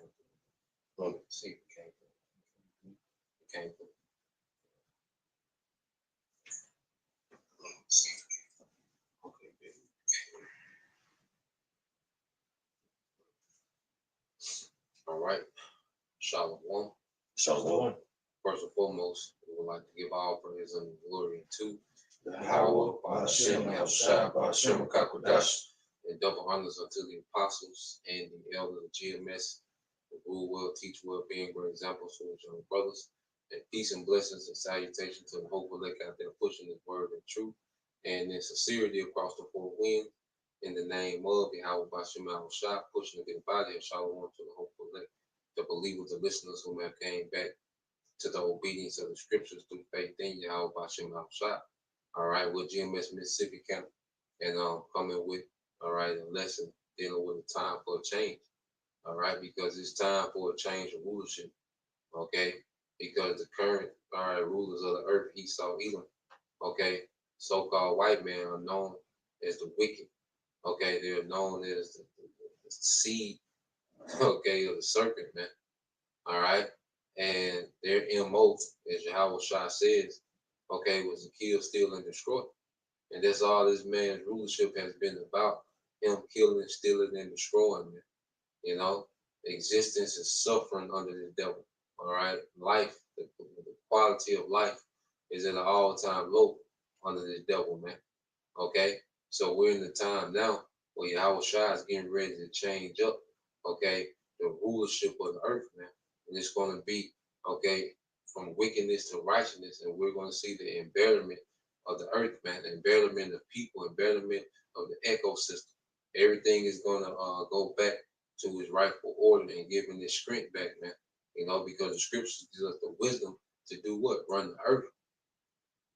come through. Let me see if it came through. It came through. Okay, baby. All right. Shalom. Shalom. First and foremost, we would like to give all praise and glory to Yahweh, Ba'ashem, Yahushua, Ba'ashem, Kakodash. and double honors unto the apostles and the elders of GMS, who rule well, teach well, being great examples to his young brothers. And peace and blessings and salutation to the hopeful elect out there pushing his word and truth and in sincerity across the four winds. In the name of Yahweh Ba'ashem Yahushua, pushing the body of Shalom to the hopeful elect, the believers, the listeners who have came back to the obedience of the scriptures through faith in Yahweh Ba'ashem Yahushua. All right, with GMS Mississippi Camp, and coming with, all right, a lesson dealing with a time for a change. All right, because it's time for a change of rulership. Okay, because the current, all right, rulers of the earth, Esau, Edom, okay, so-called white men are known as the wicked. Okay, they're known as the seed, okay, of the serpent, man. All right, and their MO, as Yahweh Shah says, okay, was to kill, steal, and destroy. And that's all this man's rulership has been about, him killing, stealing, and destroying, man. You know, existence is suffering under the devil. All right, life, the quality of life is at an all-time low under the devil, man. Okay, so we're in the time now where Yahweh Shai is getting ready to change up, okay, the rulership of the earth, man. And it's going to be, okay, from wickedness to righteousness, and we're going to see the embellishment of the earth, man, the embellishment of people, embellishment of the ecosystem. Everything is going to go back to its rightful order and giving this strength back, man. You know, because the scriptures gives us the wisdom to do what? Run the earth.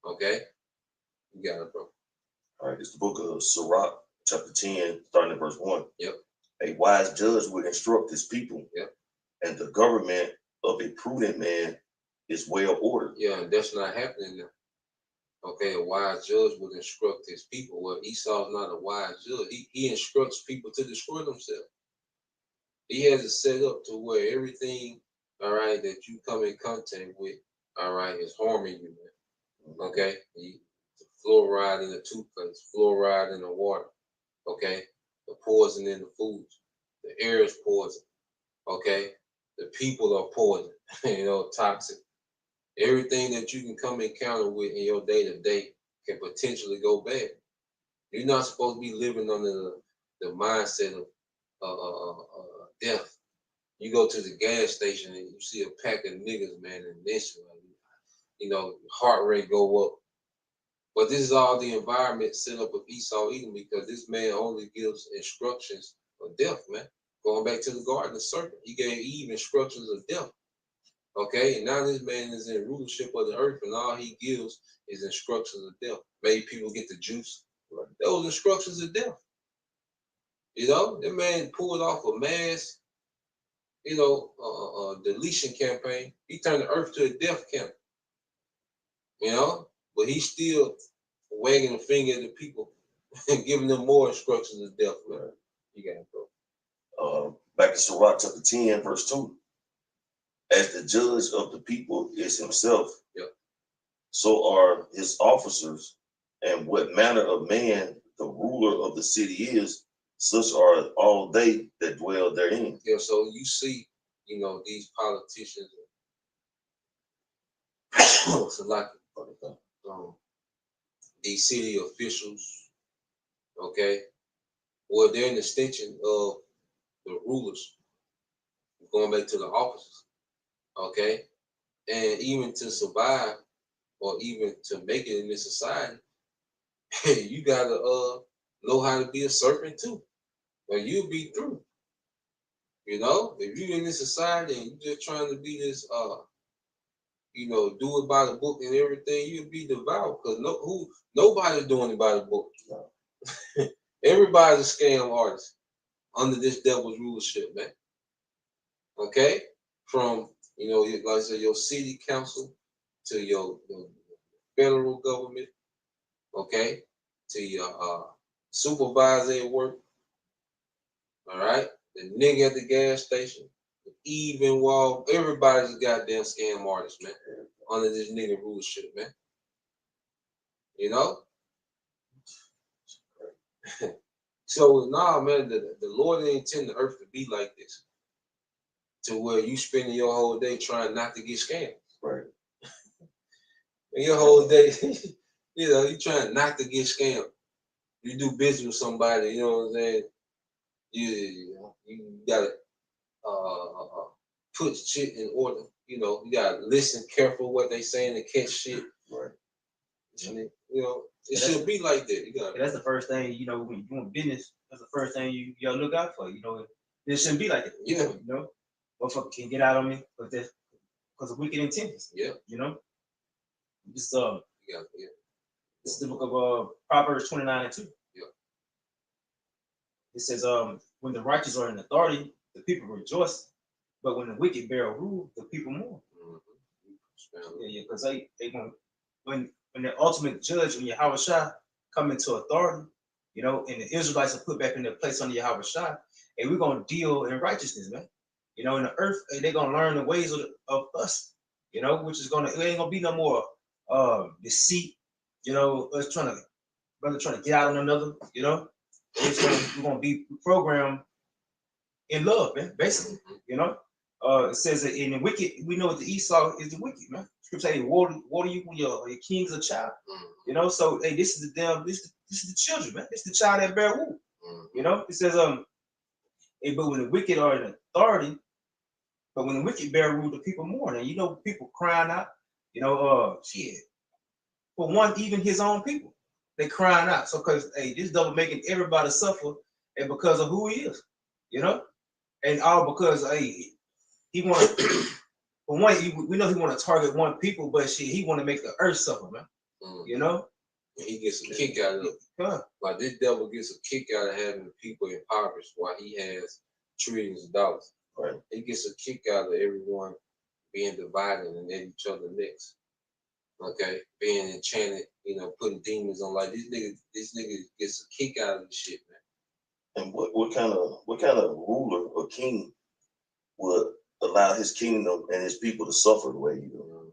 Okay? You got it, bro. All right, it's the book of Sirach, chapter 10, starting at verse 1. Yep. A wise judge would instruct his people. Yep. And the government of a prudent man is well ordered. Yeah, and that's not happening now. Okay, a wise judge would instruct his people. Well, Esau's not a wise judge. He instructs people to destroy themselves. He has it set up to where everything, all right, that you come in contact with, all right, is harming you, man. Okay? The fluoride in the toothpaste, fluoride in the water, okay? The poison in the foods. The air is poison, okay? The people are poison, you know, toxic. Everything that you can come encounter with in your day-to-day can potentially go bad. You're not supposed to be living under the mindset of death. You go to the gas station and you see a pack of niggas, man, and this, you know, heart rate go up. But this is all the environment set up of Esau Edom, because this man only gives instructions of death, man. Going back to the garden of serpent, he gave Eve instructions of death. Okay, and now this man is in rulership of the earth, and all he gives is instructions of death. Made people get the juice. Right. Those instructions of death. You know, that man pulled off a mass, you know, deletion campaign. He turned the earth to a death camp. You know, but he's still wagging a finger at the people and giving them more instructions of death, man. You got it, bro. Back in Sirach chapter 10, verse 2. As the judge of the people is himself, yep, so are his officers, and what manner of man the ruler of the city is, such are all they that dwell therein. Yeah, so you see, you know, these politicians, these city officials, okay, well, they're an extension of the rulers, going back to the officers, okay, and even to survive or even to make it in this society, you gotta know how to be a servant too, or you'll be through. You know, if you're in this society and you're just trying to be this, you know, do it by the book and everything, you'll be devoured, because nobody's doing it by the book. No. Everybody's a scam artist under this devil's rulership, man. Okay, from, you know, like I said, your city council to your federal government, okay, to your supervisor at work, all right, the nigga at the gas station, Even Wall, everybody's a goddamn scam artist, man. Under this nigga rulership, man. You know? So nah, man, the Lord didn't intend the earth to be like this. To where you spending your whole day trying not to get scammed. Right. And your whole day, you trying not to get scammed. You do business with somebody, you know what I'm saying? You gotta put shit in order. You gotta listen careful what they saying to catch shit. Right. And it should be like that. That's the first thing, when you're doing business, that's the first thing you gotta look out for. It shouldn't be like that. Yeah. Motherfucker can get out on me because of wicked intentions. Yeah. This Yeah. this is the book of Proverbs 29:2. Yeah. It says, when the righteous are in authority, the people rejoice, but when the wicked bear rule, the people mourn. Mm-hmm. Yeah, because they gonna when the ultimate judge, when Yahweh Shah come into authority, and the Israelites are put back in their place under Yahweh Shah, and we're gonna deal in righteousness, man. In the earth, they're gonna learn the ways of us, which is it ain't gonna be no more deceit, us trying to get out on another, we're gonna be programmed in love, man, basically, it says that in the wicked, we know that the Esau is the wicked, man. Scripture say, water you when your king's a child, so hey, this is the children, man. This is the child that bear womb. It says, hey, but when the wicked are in authority, but when the wicked bear rule, the people mourn. And people crying out, shit. For one, even his own people, they crying out. So because this devil making everybody suffer, and because of who he is, and all because he want for one, we know he want to target one people, but shit, he want to make the earth suffer, man. And he gets a kick out of it. Like this devil gets a kick out of having the people impoverished while he has trillions of dollars. Right. He gets a kick out of everyone being divided and at each other necks. Okay, being enchanted, putting demons on. Like this nigga gets a kick out of this shit, man. And what kind of ruler or king would allow his kingdom and his people to suffer the way he do?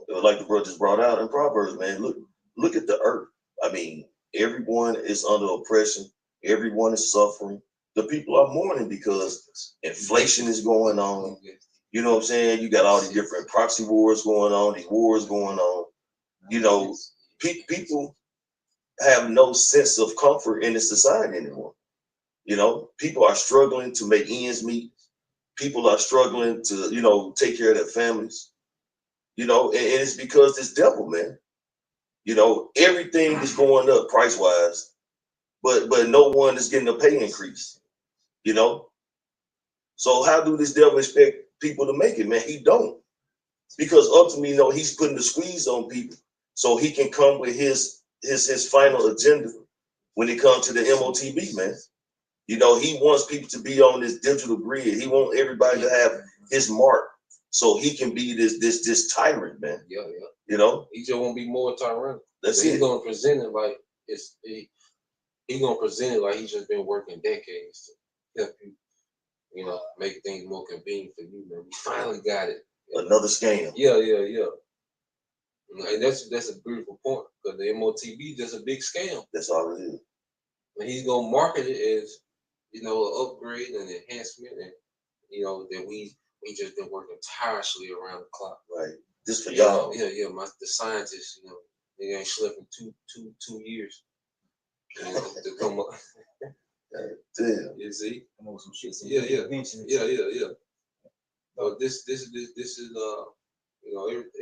Like the brother just brought out in Proverbs, man. Look at the earth. I mean, everyone is under oppression. Everyone is suffering. The people are mourning because inflation is going on. You know what I'm saying? You got all these different proxy wars going on, these wars going on. People have no sense of comfort in the society anymore. People are struggling to make ends meet. People are struggling to, take care of their families. And it's because this devil, man. Everything is going up price wise, but no one is getting a pay increase. So how do this devil expect people to make it, man? He don't, because ultimately, he's putting the squeeze on people so he can come with his final agenda when it comes to the MOTB, man. He wants people to be on this digital grid. He wants everybody to have his mark so he can be this tyrant, man. Yeah. He just won't be more tyrannical. That's it. He's gonna present it like he's gonna present it like he's just been working decades to help you, make things more convenient for you, man. We finally got it. Another scam. Yeah. And that's a beautiful point, because the MOTB is just a big scam. That's all it is. And he's gonna market it as, an upgrade and enhancement, and that we just been working tirelessly around the clock. Right. This for y'all. Yeah. The scientists, they ain't slept in two years. To come up. Damn. You see? Come on, some shit. Yeah. So this is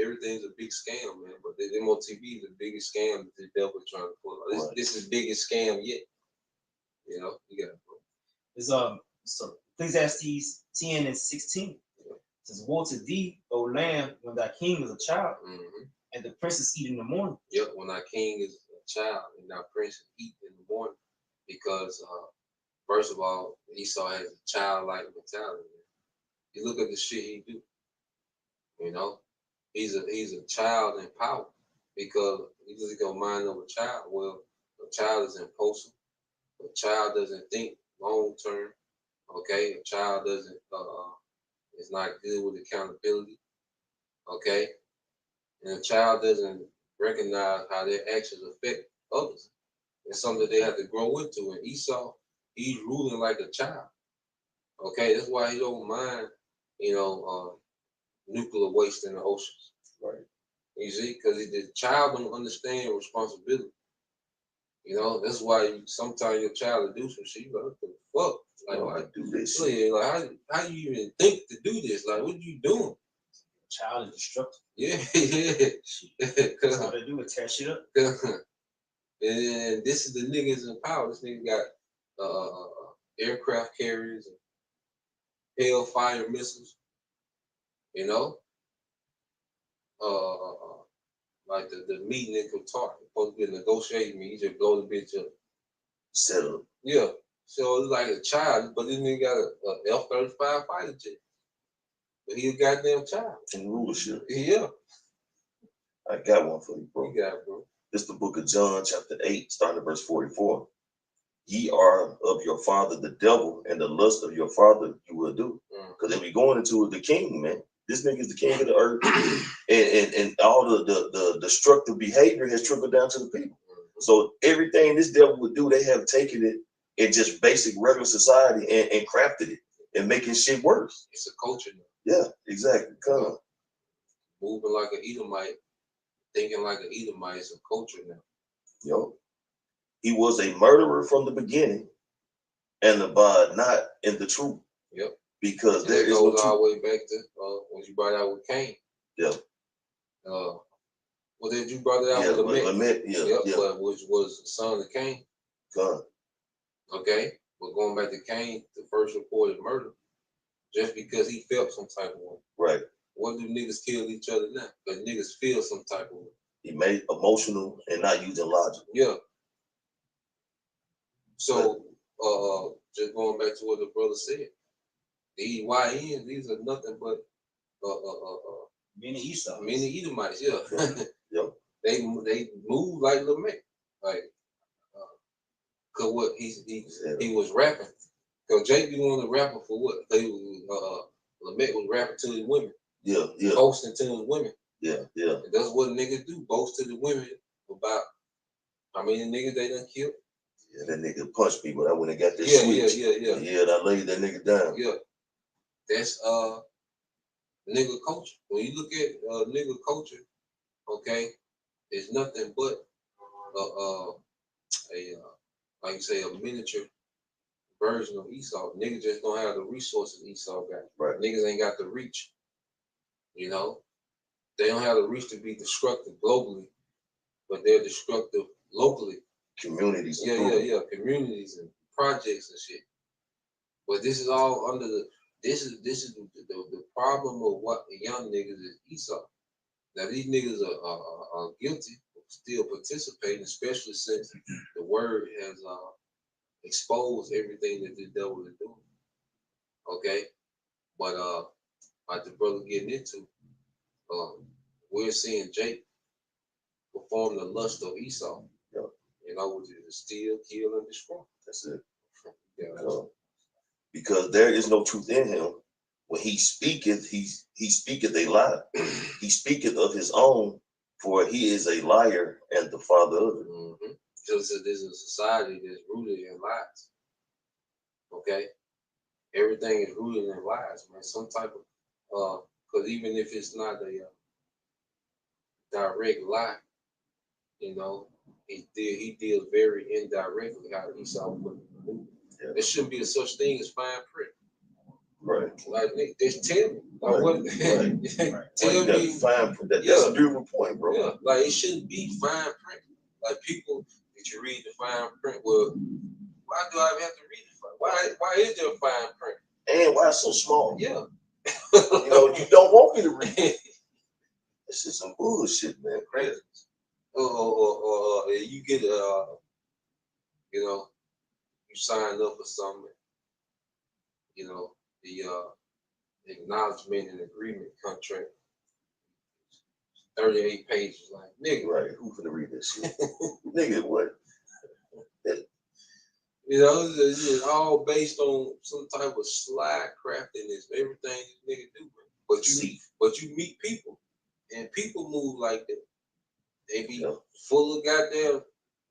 everything's a big scam, man. But the MOTB is the biggest scam that the devil is trying to pull out. This is the biggest scam yet. You got to go. It's so Ecclesiastes 10:16. It says, "Woe to thee, O land, when thy king is a child, and the princes eat in the morning." Yep, when our king is a child and our prince eat in the morning, because first of all, Esau has a childlike mentality. You look at the shit he do. He's a child in power, because you just go mind of a child. Well, a child is impulsive. A child doesn't think long term. Okay, a child doesn't It's not good with accountability. Okay, and a child doesn't recognize how their actions affect others. It's something that they have to grow into. And Esau, he's ruling like a child. Okay, that's why he don't mind, you know, nuclear waste in the oceans. Right. You see, because the child don't understand responsibility. You know, that's why sometimes your child will do some shit. You like, what the fuck? Like, Why why I do this so, shit? yeah, like how you even think to do this? Like, what you doing? Child is destructive. Yeah, yeah. That's all they do is tear shit up. And this is the niggas in power. This nigga got aircraft carriers and hellfire missiles. You know, like the meeting in Qatar, supposed to be a negotiating meeting. He just blow the bitch up. Settle. Yeah. So it's like a child, but this nigga got a F-35 fighter jet. But he a goddamn child. In rulership. Yeah. I got one for you, bro. You got it, bro. It's the book of John, chapter 8, starting at verse 44. Ye are of your father the devil, and the lust of your father you will do. Because then we going into the king, man. This nigga is the king of the earth. and all the destructive behavior has trickled down to the people. So everything this devil would do, they have taken it in just basic regular society and crafted it and making shit worse. It's a culture now. Yeah, exactly. Come on. Moving like an Edomite, thinking like an Edomite is a culture now. Yo. He was a murderer from the beginning and abide not in the truth. Yep. Because And there it is no goes all truth. the way back to when you brought out with Cain. Yeah. Well, then you brought it out Yeah, with Lamech. Lamech, yeah, Yep, yeah. but which was the son of Cain. God. Okay, but going back to Cain, the first reported murder, just because he felt some type of way. Right. What do niggas kill each other now? Because niggas feel some type of way. He made emotional and not using logic. Yeah. So, just going back to what the brother said, the YNs, these are nothing but Many Esau. many Edomites. Yeah. Yep. They move like Lamech, like cause what he was rapping. Cause Jake be one of the rapper for what? They Lamech was rapping to his women. Yeah, yeah. Boasting to his women. Yeah, yeah. And that's what niggas do. Boast to the women about how many niggas they done killed. Yeah, that nigga punched me, but I went and got that Yeah, switch. yeah. Yeah, and I laid that nigga down. Yeah. That's nigga culture. When you look at nigga culture, okay, it's nothing but a like you say, a miniature version of Esau. Niggas just don't have the resources Esau got. Right. Niggas ain't got the reach. You know, they don't have the reach to be destructive globally, but they're destructive locally. Communities. Yeah. Communities and projects and shit. But this is all under this is the problem of what the young niggas is Esau. Now these niggas are guilty of still participating, especially since the word has exposed everything that the devil is doing. Okay, but like the brother getting into, we're seeing Jake perform the lust of Esau. Yep. You know, which is to steal, kill, and destroy. That's it. Yeah. Because there is no truth in him. When he speaketh, he speaketh a lie. He speaketh of his own, for he is a liar and the father of it. Mm-hmm. Because there's a society that's rooted in lies. Okay, everything is rooted in lies, man. Some type of because even if it's not a direct lie, you know, he deals very indirectly how Esau would move. Yeah. There shouldn't be a such thing as fine print. Right. Like, just tell me. Like, Right. what? Right. Tell Well, me. fine print. That's a beautiful point, bro. Yeah, like it shouldn't be fine print. Like people that you read the fine print. Well, why do I have to read the fine? Why is there a fine print? And why it's so small? Yeah. You know, you don't want me to read it. This is some bullshit, man. Crazy. Or you get you know, you sign up for something, you know, the acknowledgement and agreement contract, 38 pages, like nigga. Right. Who finna read this shit? Nigga, what? You know, it's all based on some type of slide craftiness. Everything this nigga do, man. But you meet people, and people move like that. They be full of goddamn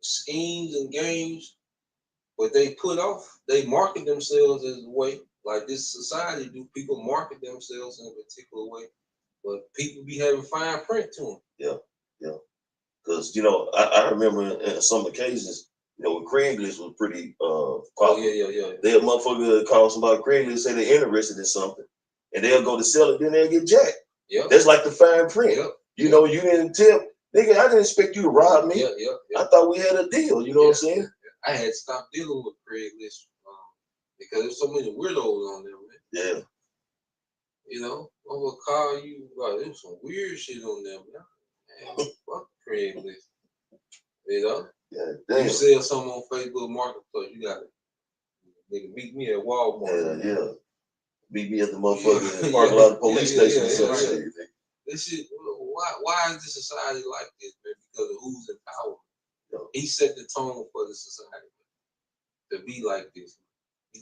schemes and games, but they they market themselves as a way, like this society do. People market themselves in a particular way, but people be having fine print to them. Yeah, yeah. Because I remember in some occasions, when Craigslist was pretty popular. Oh yeah. They'll motherfucker call somebody Craigslist, say they're interested in something, and they'll go to sell it, then they'll get jacked. Yeah, that's like the fine print. Yep. You didn't tip. Nigga, I didn't expect you to rob me. Yeah. I thought we had a deal. You know what I'm saying? I had stopped dealing with Craigslist because there's so many weirdos on there, man. Yeah. I will call you. There was some weird shit on there, man. Fuck Craigslist. Yeah. Damn. You sell something on Facebook Marketplace, you gotta meet me at Walmart. Yeah. Meet me at the motherfucking parking lot of the police station or some shit. This shit. Why is the society like this, man? Because of who's in power. He set the tone for the society to be like this.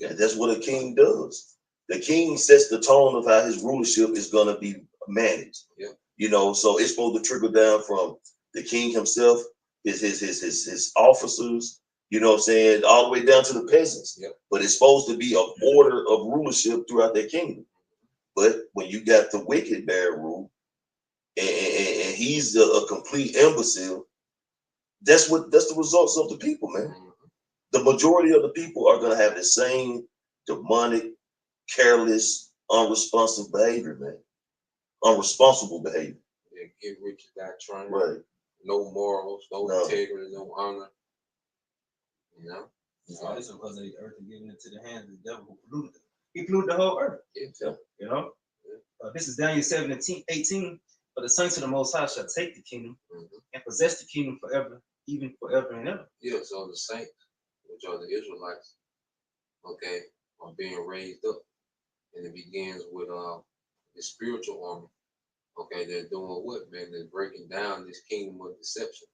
And that's what a king does. The king sets the tone of how his rulership is gonna be managed. Yeah. So it's supposed to trickle down from the king himself, his officers, all the way down to the peasants. Yep. But it's supposed to be an order of rulership throughout their kingdom. But when you got the wicked bear rule, and he's a complete imbecile, that's the results of the people, man. Mm-hmm. The majority of the people are gonna have the same demonic, careless, unresponsive behavior, man. Unresponsible behavior. Yeah, get rich or die trying. Right. No morals, no integrity, no honor. This is because of the earth and giving it to the hands of the devil who polluted it. He polluted the whole earth. Yeah. This is Daniel 7:18. For the saints of the Most High shall take the kingdom and possess the kingdom forever, even forever and ever. Yeah, so the saints, which are the Israelites, are being raised up. And it begins with the spiritual army. They're doing what, man? They're breaking down this kingdom of deception.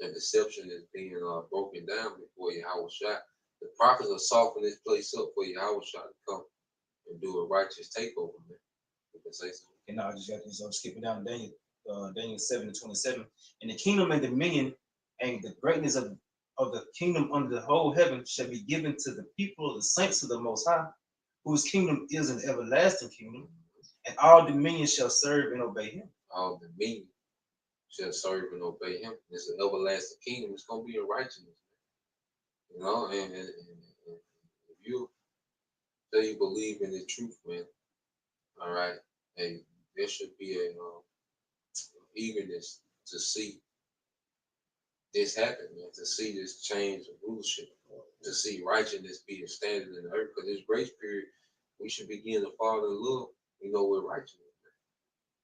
The deception is being broken down before Yahweh Shai. The prophets are softening this place up for Yahweh Shai to come and do a righteous takeover, man. You can say something. And I just got this, I'm skipping down to Daniel 7:27. And the kingdom and dominion and the greatness of the kingdom under the whole heaven shall be given to the people of the saints of the Most High, whose kingdom is an everlasting kingdom, and all dominion shall serve and obey him. All dominion shall serve and obey him. It's an everlasting kingdom. It's going to be a righteousness. And if you say you believe in the truth, man, all right, hey, there should be a eagerness to see this happen, man, to see this change of rulership, to see righteousness be a standard in the earth. Because this grace period, we should begin to fall in love, with righteousness.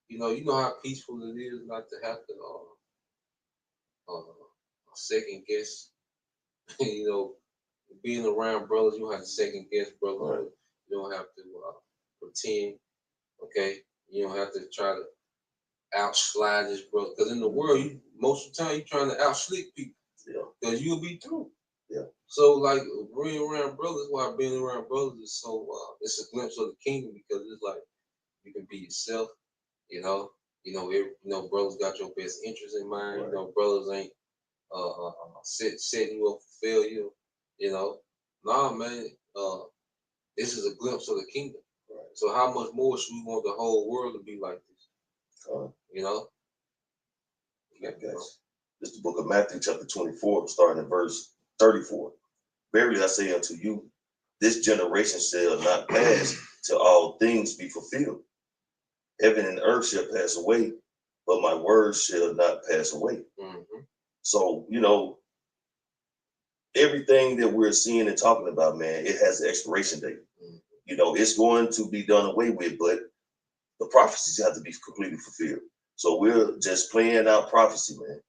You know how peaceful it is not to have to second guess. Being around brothers, you don't have to second guess brothers. Right. You don't have to pretend. You don't have to try to outslide this brother. Because in the world, most of the time, you're trying to outslick people. Yeah. Because you'll be through. Yeah. So, being around brothers, why being around brothers is so, it's a glimpse of the kingdom, because it's like you can be yourself, brothers got your best interest in mind. Right. Brothers ain't setting you up for failure. Nah, man, this is a glimpse of the kingdom. Right. So how much more should we want the whole world to be like this? Guys. This is the book of Matthew, chapter 24, starting in verse 34. Verily I say unto you, this generation shall not pass till all things be fulfilled. Heaven and earth shall pass away, but my words shall not pass away. Mm-hmm. So, everything that we're seeing and talking about, man, it has an expiration date. Mm-hmm. It's going to be done away with, but the prophecies have to be completely fulfilled. So we're just playing out prophecy, man.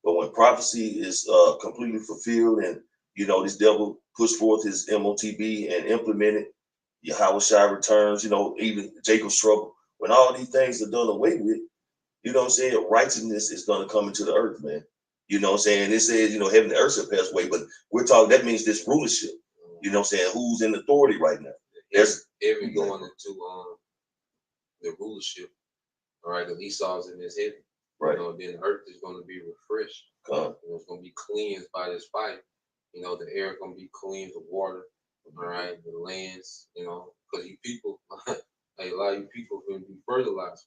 But when prophecy is completely fulfilled and, this devil push forth his MOTB and implement it, Yahweh Shai returns, even Jacob's trouble, when all these things are done away with, righteousness is going to come into the earth, man. You know what I'm saying? It says, you know, heaven and earth shall pass away, but we're talking, that means this rulership. You know what I'm saying? Who's in authority right now? There's Heaven going into the rulership. All right, because Esau's in his heaven. right. You know, then earth is going to be refreshed. You know, it's going to be cleansed by this fire. You know, the air going to be cleansed, the water. All right, the lands. You know, because you people, like a lot of you people going to be fertilized.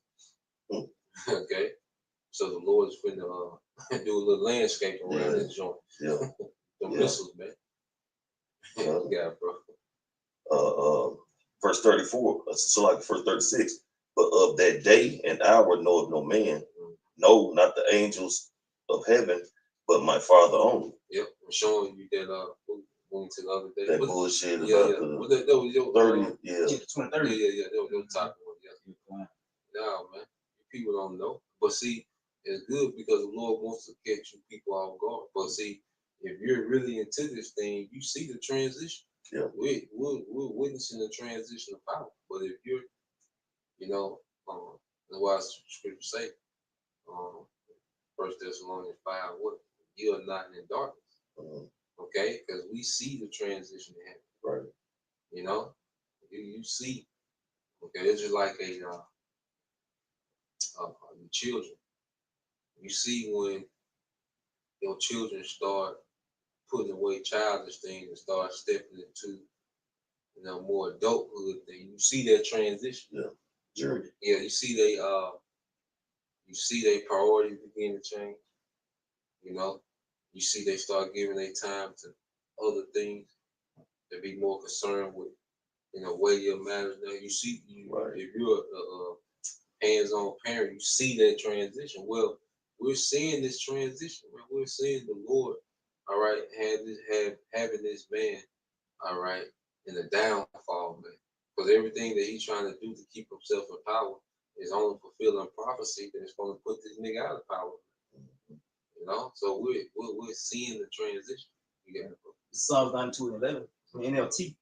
Okay, so the Lord is going to do a little landscape around this joint. Yeah. The missiles, man. Yeah, bro. Verse 34, so like verse 36, but of that day and hour knoweth no man, no, not the angels of heaven, but my Father only. Yep, I'm showing you that going to the other day. That bullshit Yeah, about yeah. the That was your 30, yeah. Yeah, 2030. Yeah. That was your top one. Yeah. No, man. People don't know. But see, it's good because the Lord wants to catch you people off guard. But see, if you're really into this thing, you see the transition. Yeah. We're witnessing the transition of power. But if you're, you know, that's why scripture say, First Thessalonians 5, what? You are not in darkness. Okay? Because we see the transition happen. Right. You know? You see. Okay, it's just like children. You see when your children start putting away childish things and start stepping into, you know, more adulthood thing. You see that transition. Yeah. Sure. Yeah, you see they priorities begin to change. You know, you see they start giving their time to other things. They be more concerned with, you know, weightier matters. Now you see, Right. if you're a hands-on parent, you see that transition. Well, we're seeing this transition. Man. We're seeing the Lord, all right, having this man, all right, in the downfall, man. Because everything that he's trying to do to keep himself in power is only fulfilling prophecy that is going to put this nigga out of power. You know, so we're seeing the transition. You got it, bro. Psalms 92 and 11 from NLT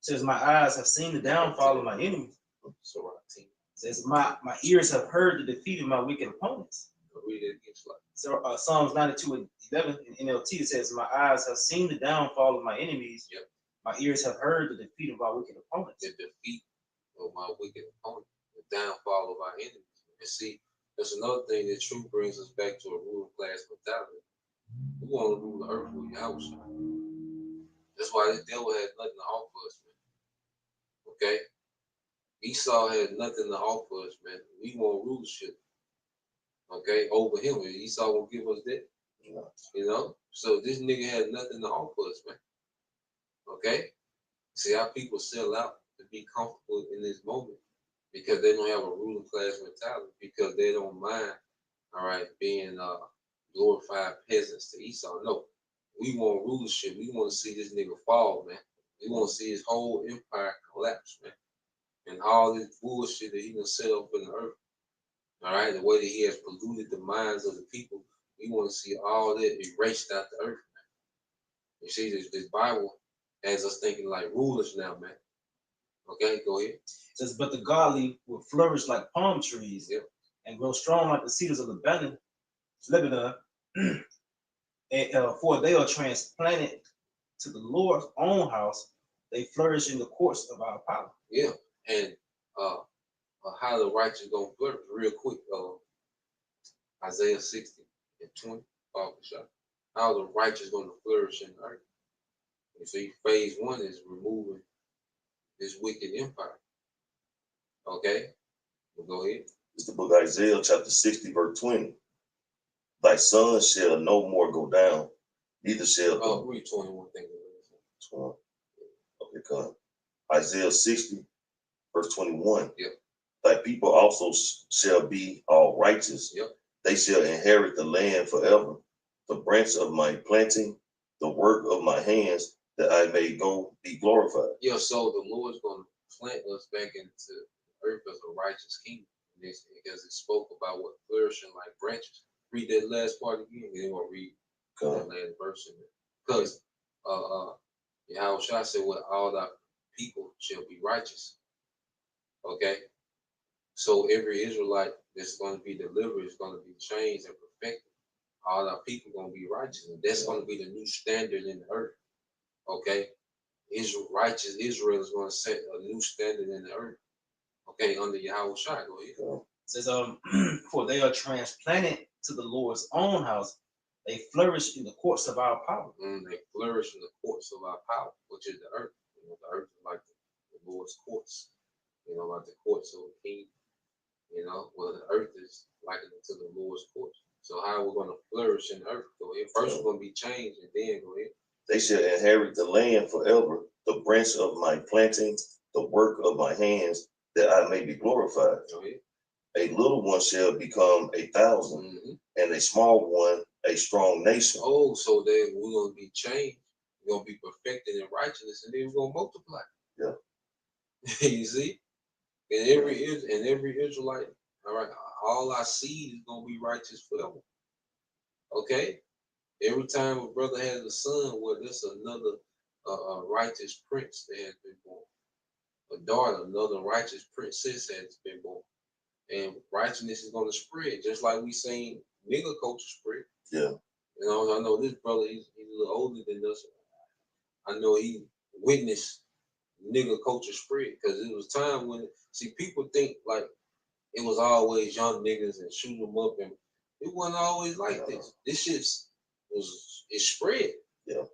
says, my eyes have seen the downfall of my enemies. So right, team. Says, my ears have heard the defeat of my wicked opponents. Read it again, like. So Psalms 92 and 11 in NLT, it says, my eyes have seen the downfall of my enemies. Yep. My ears have heard the defeat of my wicked opponents. The defeat of my wicked opponent, the downfall of our enemies. And see, that's another thing that truth brings us back to a ruling class mentality. We want to rule the earth with Yahweh. That's why this devil had nothing to offer us, man. Okay? Esau had nothing to offer us, man. We want rulership. Okay, over him. Esau will give us that. Yeah. You know? So this nigga had nothing to offer us, man. Okay? See how people sell out to be comfortable in this moment because they don't have a ruling class mentality, because they don't mind, all right, being glorified peasants to Esau. No, we want rulership. We want to see this nigga fall, man. We want to see his whole empire collapse, man. And all this bullshit that he done set up in the earth. All right, the way that he has polluted the minds of the people, we want to see all that erased out the earth, man. You see, this Bible has us thinking like rulers now, man. Okay, go ahead. It says, but the godly will flourish like palm trees, yep, and grow strong like the cedars of Lebanon. And, for they are transplanted to the Lord's own house. They flourish in the courts of our power. Yeah, and how the righteous gonna flourish real quick. Isaiah 60 and 20, how the righteous gonna flourish in the earth. You see, phase one is removing this wicked empire. Okay, well, go ahead. It's the book of Isaiah, chapter 60, verse 20. Thy son shall no more go down, neither shall. Read 21 things. Okay, come. Isaiah 60, verse 21. Yep. Thy people also shall be all righteous. Yep. They shall inherit the land forever. The branch of my planting, the work of my hands, that I may go be glorified. Yeah, so the Lord's going to plant us back into earth as a righteous kingdom. Because it spoke about what flourishing like branches. Read that last part again, and then we'll read that last verse in there. Because Yahweh said, well, all thy people shall be righteous. Okay? So every Israelite that's going to be delivered is going to be changed and perfected. all our people gonna be righteous, and that's gonna be the new standard in the earth. Okay, Israel, righteous Israel is gonna set a new standard in the earth. Okay, under Yahweh Shai. Go ahead. Yeah. It says, for they are transplanted to the Lord's own house. They flourish in the courts of our power. They flourish in the courts of our power, which is the earth. You know, the earth is like the Lord's courts. You know, like the courts of a king. You know, well, the earth is likened to the Lord's courts. So how are we going to flourish in the earth? Go ahead. First, we're going to be changed, and then go ahead. They shall inherit the land forever, the branch of my planting, the work of my hands, that I may be glorified. Go ahead. A little one shall become 1,000, and a small one a strong nation. Oh, so then we're going to be changed. We're going to be perfected in righteousness, and then we're going to multiply. Yeah. You see? And every Israelite, all right, all our seed is going to be righteous forever. Okay? Every time a brother has a son, well, there's another righteous prince that has been born. A daughter, another righteous princess has been born. And righteousness is going to spread, just like we seen nigger culture spread. Yeah. You know, I know this brother, he's a little older than us. I know he witnessed nigger culture spread, because it was time when, see, people think like it was always young niggas and shoot them up, and it wasn't always like this. This shit it spread. Yeah.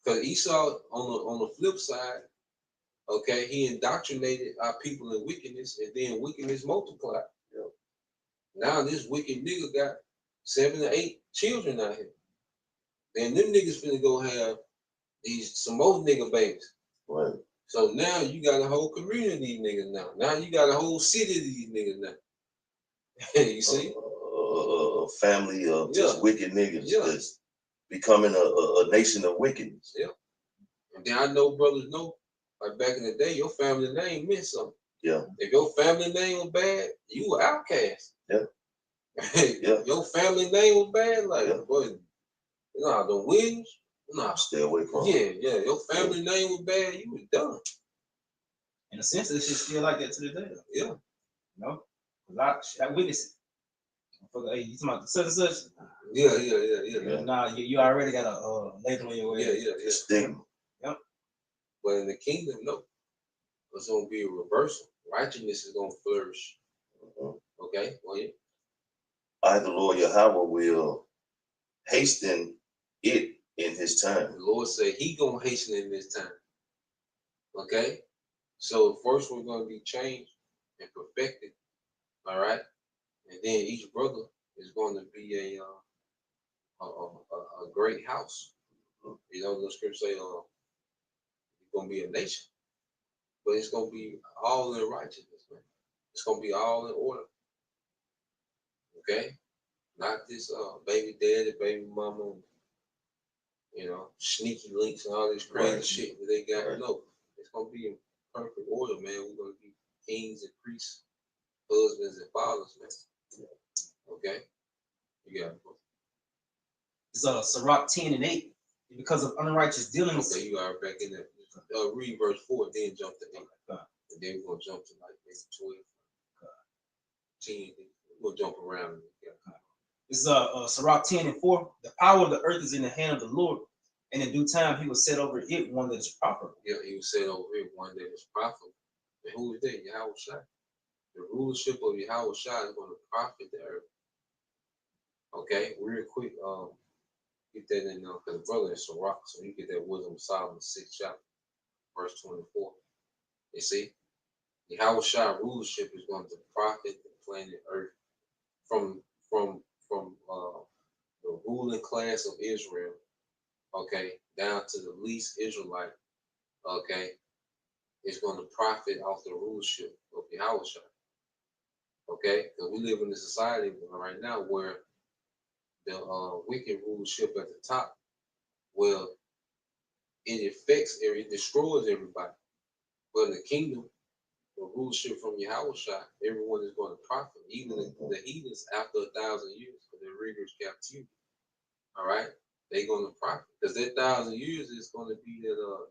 Because Esau on the flip side, okay, he indoctrinated our people in wickedness, and then wickedness multiplied. Yeah. Now this wicked nigga got 7 or 8 children out here. And them niggas finna go have some more nigga babies. Right. So now you got a whole community of these niggas now. Now you got a whole city of these niggas now. You see? A family of just wicked niggas that's becoming a nation of wickedness. Yeah. And then I know brothers know, like back in the day, your family name meant something. Yeah. If your family name was bad, you were outcast. Yeah. Yeah. Your family name was bad, like, boy, you know, the wins, nah. Stay away from. Yeah. Your family name was bad, you was done. In a sense, it's just still like that to the day. Yeah. You know, I witness it. Hey, you talking about the such and such? Yeah. Nah, you already got a label on your way. Yeah. Stigma. Yep. But in the kingdom, no. It's gonna be a reversal. Righteousness is gonna flourish. Okay? Well, yeah. I, the Lord Yahweh, will hasten it in his time. The Lord said he gonna hasten in this time. Okay? So first we're gonna be changed and perfected. All right? And then each brother is going to be a great house. You know, the scripture say it's gonna be a nation. But it's gonna be all in righteousness, man. It's gonna be all in order. Okay? Not this baby daddy, baby mama, you know, sneaky links and all this crazy shit that they got. Right. No, it's gonna be in perfect order, man. We're gonna be kings and priests, husbands and fathers, man. Okay? You got it, bro. It's Sirach 10 and 8. Because of unrighteous dealings. Okay, you are back in there. Read verse 4, then jump to 8. And then we're gonna jump to like maybe 12, 10. We're gonna jump around. It's Sirach 10 and 4. The power of the earth is in the hand of the Lord, and in due time he will set over it one that is profitable. Yeah, he was set over here one that is profitable. And who is that? Yahweh Shai. The rulership of Yahweh Shai is going to profit the earth. Okay, real quick, get that in because the brother is Sirach, so you get that wisdom of Solomon 6th chapter, verse 24. You see, Yahweh Shai rulership is going to profit the planet Earth from the ruling class of Israel, okay, down to the least Israelite, okay, is going to profit off the rulership of Yahweh Shai. Okay, because we live in a society right now where the wicked rulership at the top, well, it affects it destroys everybody. But in the kingdom, the rulership from Yahweh Shai, everyone is going to profit, even the heathens after 1,000 years of their rigorous captivity. All right, they're going to profit because that 1,000 years is going to be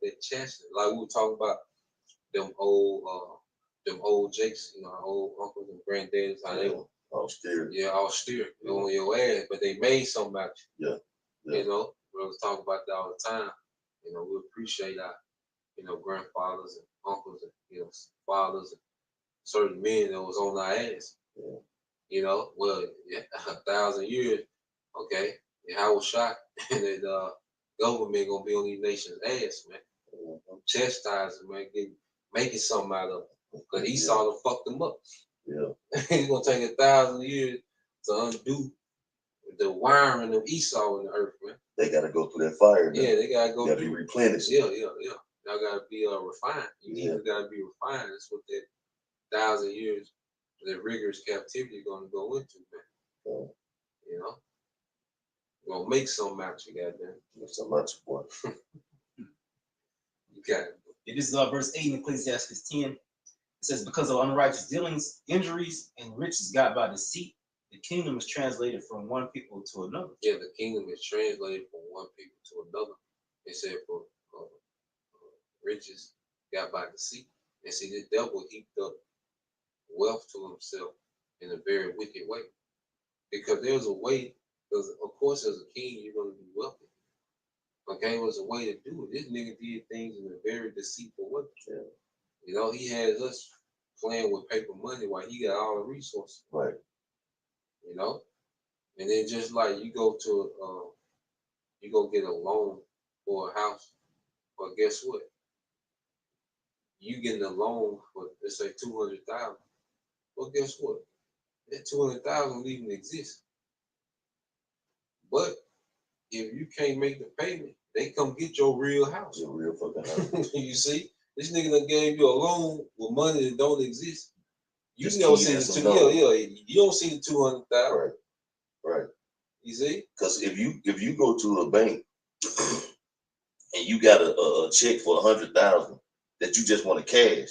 that chastity. Like we were talking about them old jakes, you know, our old uncles and granddaddies, how they were Austere. Yeah, austere on your ass, but they made something out you. Yeah. Yeah. You know, brothers talk about that all the time. You know, we appreciate our, grandfathers and uncles and, fathers and certain men that was on our ass. Yeah. You know, well, yeah, 1,000 years, okay, and I was shocked, and the government gonna be on these nations' ass, man. Chastising, man, making something out of them. Because Esau done fucked them up. Yeah. It's gonna take 1,000 years to undo the wiring of Esau in the earth, man. They gotta go through that fire. Now. Yeah, they gotta go through. Be replenished. Yeah. Y'all gotta be refined. You gotta be refined. That's what that 1,000 years, that rigorous captivity gonna go into, man. Yeah. You know? Gonna make something out you, goddamn. Make something out you, boy. You got it. Yeah, this is verse 8 in Ecclesiastes 10. It says, because of unrighteous dealings, injuries, and riches got by deceit, the kingdom is translated from one people to another. Yeah, the kingdom is translated from one people to another. It said for riches got by deceit. And see, the devil heaped up wealth to himself in a very wicked way. Because there's a way, because of course as a king, you're going to be wealthy. Okay, it was a way to do it. This nigga did things in a very deceitful way. Yeah. You know, he has us playing with paper money while he got all the resources. Right. You know? And then just like you go get a loan for a house, but guess what? You getting a loan for, let's say, 200,000. Well, guess what? That 200,000 don't even exist. But if you can't make the payment, they come get your real house. Your real fucking house. You see, this nigga done gave you a loan with money that don't exist. You Just never see the you don't see the 200,000. Right. Right. You see? Because if you go to a bank and you got a check for 100,000 that you just want to cash,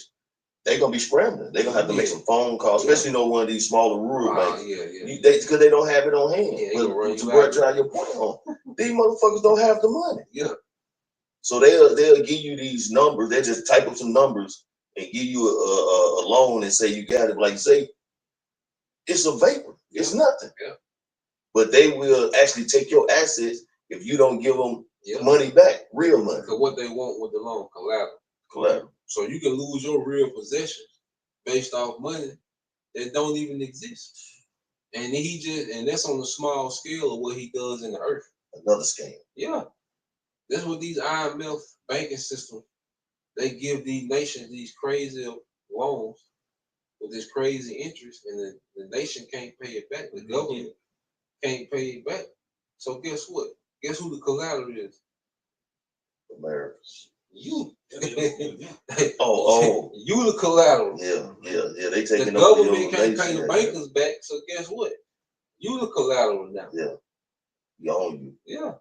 they're gonna be scrambling. They're gonna have to make some phone calls, especially one of these smaller rural banks. Because they don't have it on hand. But to drive your point on, these motherfuckers don't have the money. Yeah. So they'll give you these numbers. They just type up some numbers and give you a loan and say you got it. Like say, it's a vapor. It's nothing. Yeah. But they will actually take your assets if you don't give them money back, real money. Because what they want with the loan, collateral. Collateral. So you can lose your real possessions based off money that don't even exist. And that's on the small scale of what he does in the earth. Another scam. Yeah. That's what these IMF banking systems, they give these nations these crazy loans with this crazy interest, and the nation can't pay it back. The government can't pay it back. So guess what? Guess who the collateral is? America. You. Oh. You the collateral. Yeah. They taking the government can't pay the bankers back. So guess what? You the collateral now. Yeah. You own you. Yeah.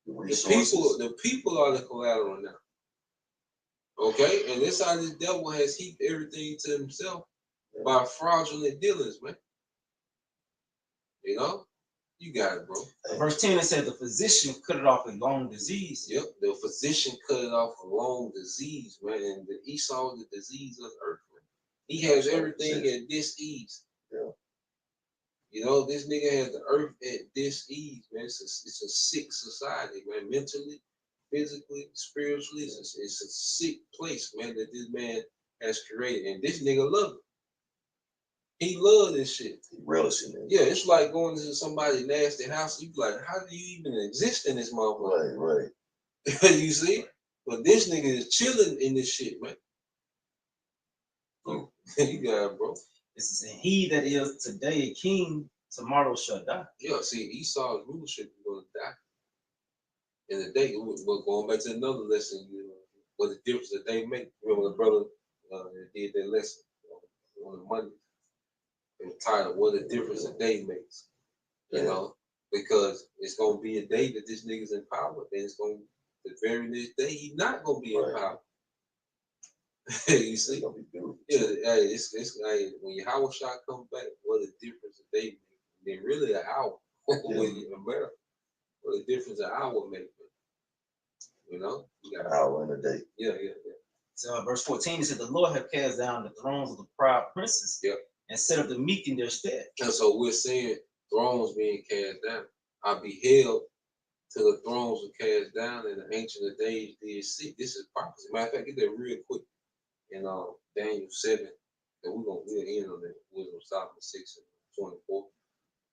The people are the collateral now. Okay, and this how this devil has heaped everything to himself by fraudulent dealings, man. You know, you got it, bro. Verse 10 it said the physician cut it off a long disease. Yep, the physician cut it off a long disease, man. And the Esau is the disease of the earth, man. He has everything at dis-ease. Yeah. You know, this nigga has the earth at dis-ease, man. It's a sick society, man. Mentally, physically, spiritually, it's a sick place, man, that this man has created. And this nigga love it. He love this shit. He relishing it. Yeah, it's like going to somebody's nasty house. You be like, how do you even exist in this motherfucker? Right. You see? But this nigga is chilling in this shit, man. You got it, bro. This is he that is today a king, tomorrow shall die. Yeah, see, Esau's rulership is going to die. In the day, we're going back to another lesson, what the difference that they make. Remember the brother did that lesson on the Monday. Entitled, what the difference that day makes. You know, because it's going to be a day that this nigga's in power. Then it's going to, the very next day, he's not going to be in power. You see? It's gonna be beautiful. Yeah, it's when Yahweh Shah come back, what a difference a day make. Then really an hour when you in America. What a difference an hour make. You know? You got an hour in a day. Yeah. So verse 14 it said the Lord have cast down the thrones of the proud princes and set up the meek in their stead. And so we're seeing thrones being cast down. I beheld till the thrones were cast down, and the ancient of days did see. This is prophecy. Matter of fact, get that real quick in Daniel 7. And we'll end on that. Wisdom of Solomon 6 and 24.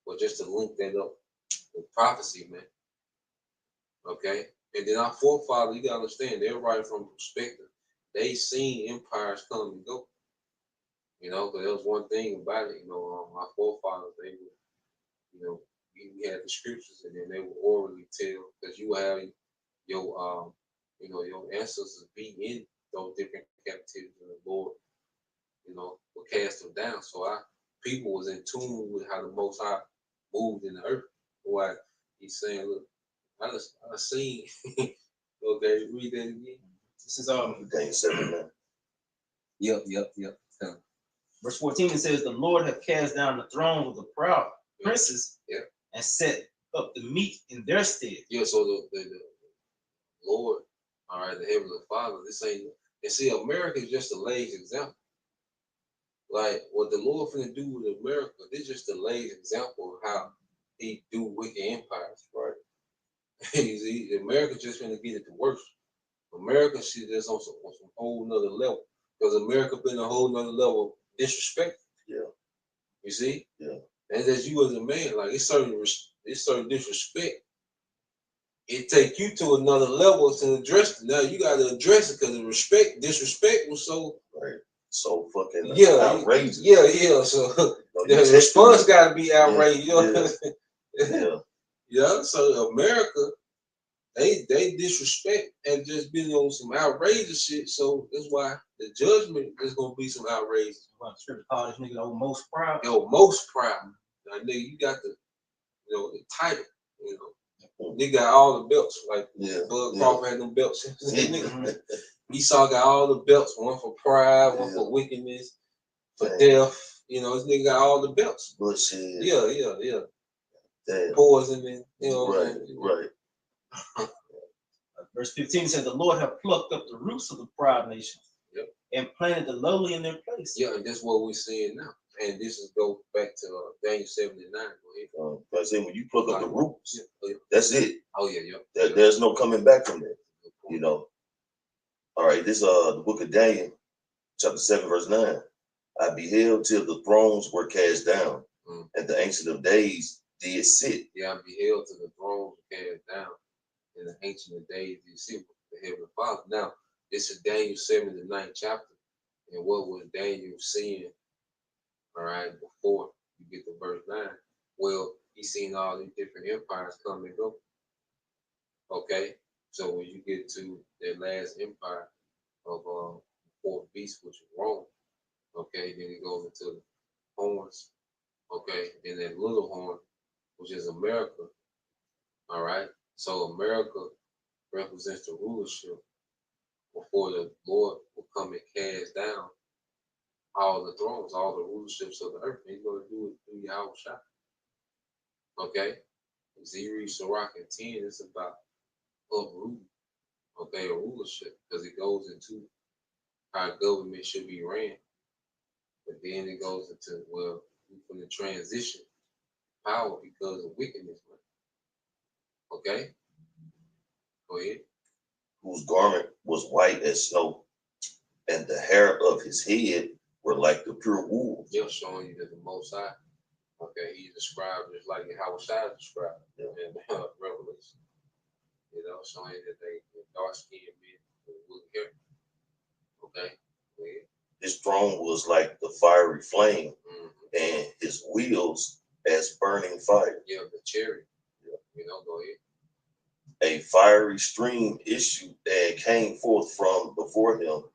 But just to link that up with prophecy, man. Okay? And then our forefathers, you gotta understand, they're right from perspective. They seen empires come and go. You know, because there was one thing about it, our forefathers, they would, we had the scriptures and then they would orally tell, because you have your your ancestors be in those different captivities, and the Lord, will cast them down. So our people was in tune with how the Most High moved in the earth. Why he's saying, look, I seen. Okay, read that again. This is Daniel 7, man. Yep. verse 14. It says, "The Lord hath cast down the throne of the proud princes, Yeah. and set up the meek in their stead." Yeah, so the Lord, all right, the Heavenly Father, this ain't, and see, America is just a lazy example. Like, what the Lord finna do with America, this is just a lazy example of how he do wicked empires, right? You see, America just finna get it the worst. America shit is on some whole nother level. Because America been a whole nother level of disrespect. Yeah. You see? Yeah. And as you as a man, like it's certain disrespect. It take you to another level to address it. Now you gotta address it because the disrespect was so Right. So fucking outrageous. Yeah. So the response gotta be outrageous. Yeah. So America, they disrespect and just been on some outrageous shit. So that's why the judgment is gonna be some outrageous. Well, the scripture called this nigga the most proud. Most proud. Now, nigga, you got the title. Nigga got all the belts. Like Bud Crawford had them belts. Esau got all the belts. One for pride, one for wickedness, for death. This nigga got all the belts. Bullshit. Yeah. Damn. Poison, Right. Verse 15 says, "The Lord hath plucked up the roots of the proud nations, and planted the lowly in their place." Yeah, and that's what we're seeing now. And this is go back to Daniel 79. Go ahead. I say when you pluck up the roots, yeah. That's it. Oh yeah. There's no coming back from that. All right, this the book of Daniel, chapter 7, verse 9. "I beheld till the thrones were cast down, and the ancient of days did sit." Yeah, I beheld till the thrones were cast down, and the ancient of days did sit with the Heavenly Father. Now, this is Daniel 7, the 9th chapter. And what was Daniel seeing, all right, before you get to verse 9? Well, he's seen all these different empires come and go. Okay? So when you get to the last empire of the fourth beast, which is Rome, okay, then it goes into the horns, okay, then that little horn, which is America, all right? So America represents the rulership before the Lord will come and cast down all the thrones, all the rulerships of the earth. And he's going to do it through Yahweh Shai. Okay? Zeri, Sirach, and 10 is about uprooting, a rulership, because it goes into how government should be ran. But then it goes into, well, from the transition power because of wickedness. Man. Okay? Go ahead. "Whose garment was white as snow, and the hair of his head were like the pure wool." Just showing you that the Most High, okay, he's described just like how Shai is described in Revelation. Showing that they dark-skinned men with woolly hair. Okay? Go ahead. "His throne was like the fiery flame, and his wheels as burning fire." Yeah, the chariot. Go ahead. "A fiery stream issued and came forth from before him.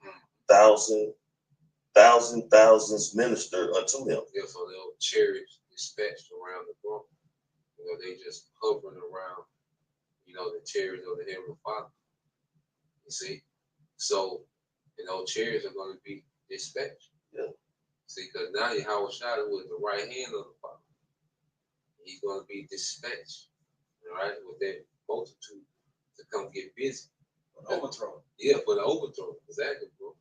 Thousands ministered unto him." Yeah, so there were chariots dispatched around the throne. They just hovering around, the chariots of the Heavenly Father. You see? So, chariots are going to be dispatched. Yeah. See, because now Yahweh Shai was the right hand of the Father. He's going to be dispatched, all right, with that multitude to come get busy. For the overthrow. Yeah, for the overthrow. Exactly, bro.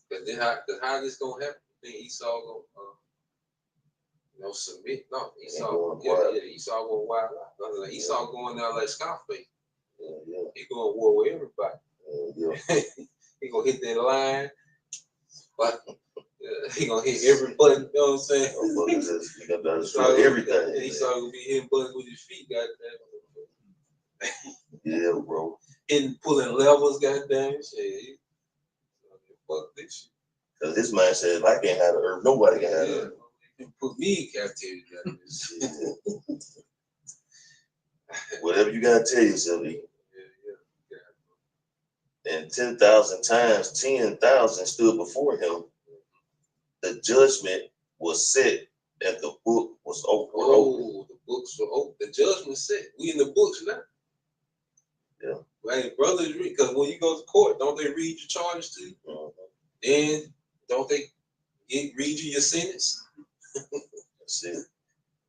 Because how this going to happen? You think Esau going to submit. No, going Esau, wild. Esau going wild out. Like Esau going out like Scarface. Yeah. He going to war with everybody. Yeah. He gonna hit that line, but he gonna hit every button. You know what I'm saying? You got to destroy everything. Esau gonna be hitting buttons with his feet, goddamn. Yeah, bro. Hitting, pulling levels, goddamn. Shit. Fuck this shit. Cause his mind said, if I can't have the earth, nobody can have the earth. You put me in captivity. Yeah. Whatever you gotta tell yourself, E. And 10,000 times 10,000 stood before him. The judgment was set, and the book was open. Oh, the books were open. The judgment set. We in the books now. Yeah. Right, brothers, because when you go to court, don't they read your charges to you? Mm-hmm. Then don't they read you your sentence? That's it.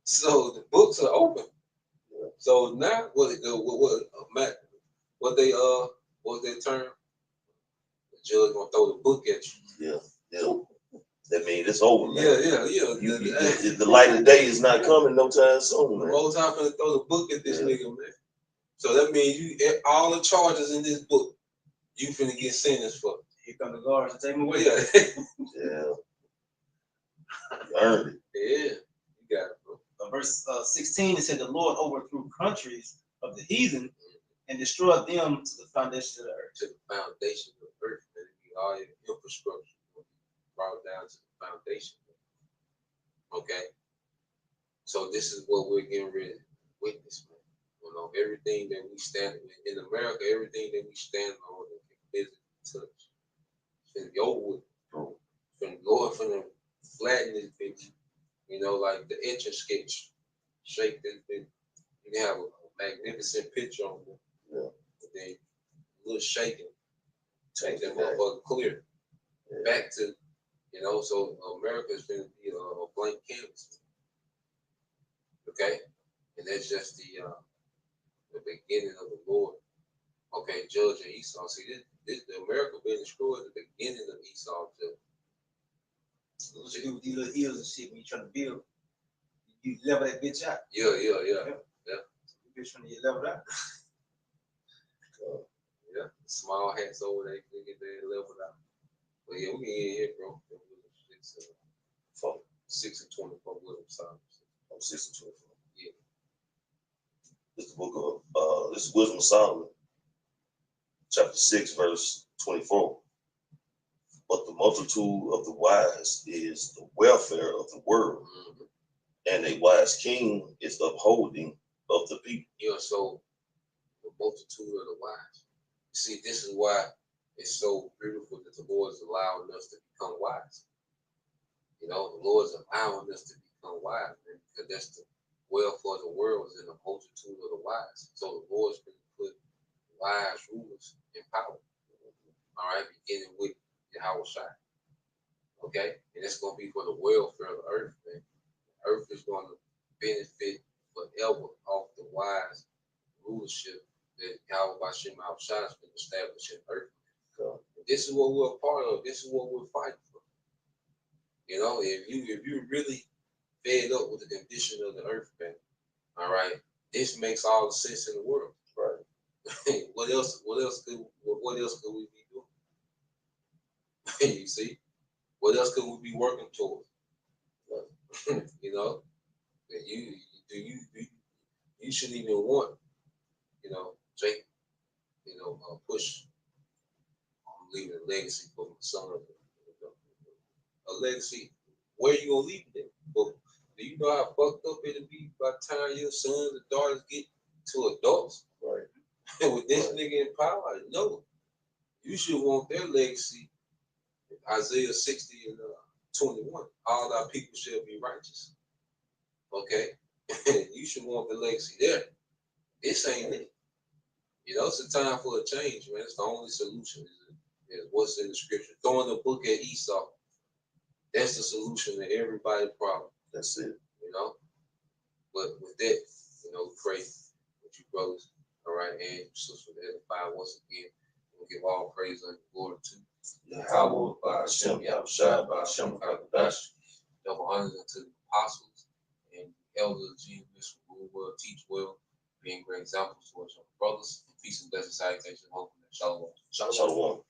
So the books are open. Yeah. So now what's their term? The judge gonna throw the book at you. Yeah. That means it's over, man. Yeah. The light of day is not coming no time soon, man. Most time gonna throw the book at this Yeah. nigga, man. So that means all the charges in this book, you finna get sentenced for. Here come the guards to take him away. Yeah. Yeah. You earned it. Yeah. You got it, bro. Verse 16, it said, the Lord overthrew countries of the heathen and destroyed them to the foundation of the earth. To the foundation of the earth, man. All your infrastructure will be brought down to the foundation. Okay. So this is what we're getting ready to witness, man. You know, everything that we stand in America, everything that we stand on and can physically touch. It's gonna be over with. It's gonna flatten this bitch. You know, like the etch and sketch. Shake this bitch. You can have a magnificent picture on it. Yeah. But then a little shaking. Take that Okay. motherfucker clear. Yeah. Back to, you know, so America is gonna be a blank canvas. Okay? And that's just the beginning of the Lord. Okay, Judge and Esau. See, this the America being destroyed at the beginning of Esau. What you do with these little hills and shit when you trying to build? You level that bitch out. Yeah. The bitch trying to get leveled out. Yeah. Small hats over there, can get that leveled out. But yeah, we can get in here, bro. It's 6 and 24 Wisdom Psalms. 6 and 24. Yeah. This is the book of this is Wisdom of Solomon, chapter 6, verse 24. But the multitude of the wise is the welfare of the world, and a wise king is the upholding of the people. Yeah, so the multitude of the wise. See, this is why it's so beautiful that the Lord is allowing us to become wise. You know, the Lord is allowing us to become wise, man, because that's the welfare of the world is in the multitude of the wise. So the Lord's been put wise rulers in power. All right, beginning with Yahweh Shai. Okay, and it's going to be for the welfare of the earth, man. The earth is going to benefit forever off the wise rulership that Yahweh Bashem Shai has been established in earth. This is what we're a part of. This is what we're fighting for. You know, if you're really fed up with the condition of the earth, man, all right, this makes all the sense in the world. Right. What else could we be doing? You see? What else could we be working towards? You know? You shouldn't even want, you know, Jake, you know, push. I'm leaving a legacy for my son. A legacy. Where you gonna leave it? But do you know how fucked up it'll be by the time your sons and daughters get to adults? Right. With this nigga in power? No. You should want their legacy. Isaiah 60 and 21. All our people shall be righteous. Okay? You should want the legacy there. This ain't it. You know, it's a time for a change, man. It's the only solution. Is what's in the scripture. Throwing the book at Esau. That's the solution to everybody's problem. That's it. You know? But with that, you know, pray with you brothers. All right, and sisters edify once again. We'll give all praise and glory to Yahweh, Hashem, Yahushua, Hashem, Hakadosh. Double honors unto the apostles, elders, GMS, rule well, teach well, being great examples towards your brothers. Peace and blessings, salutations, hope, and shalom. Shalom. Shalom.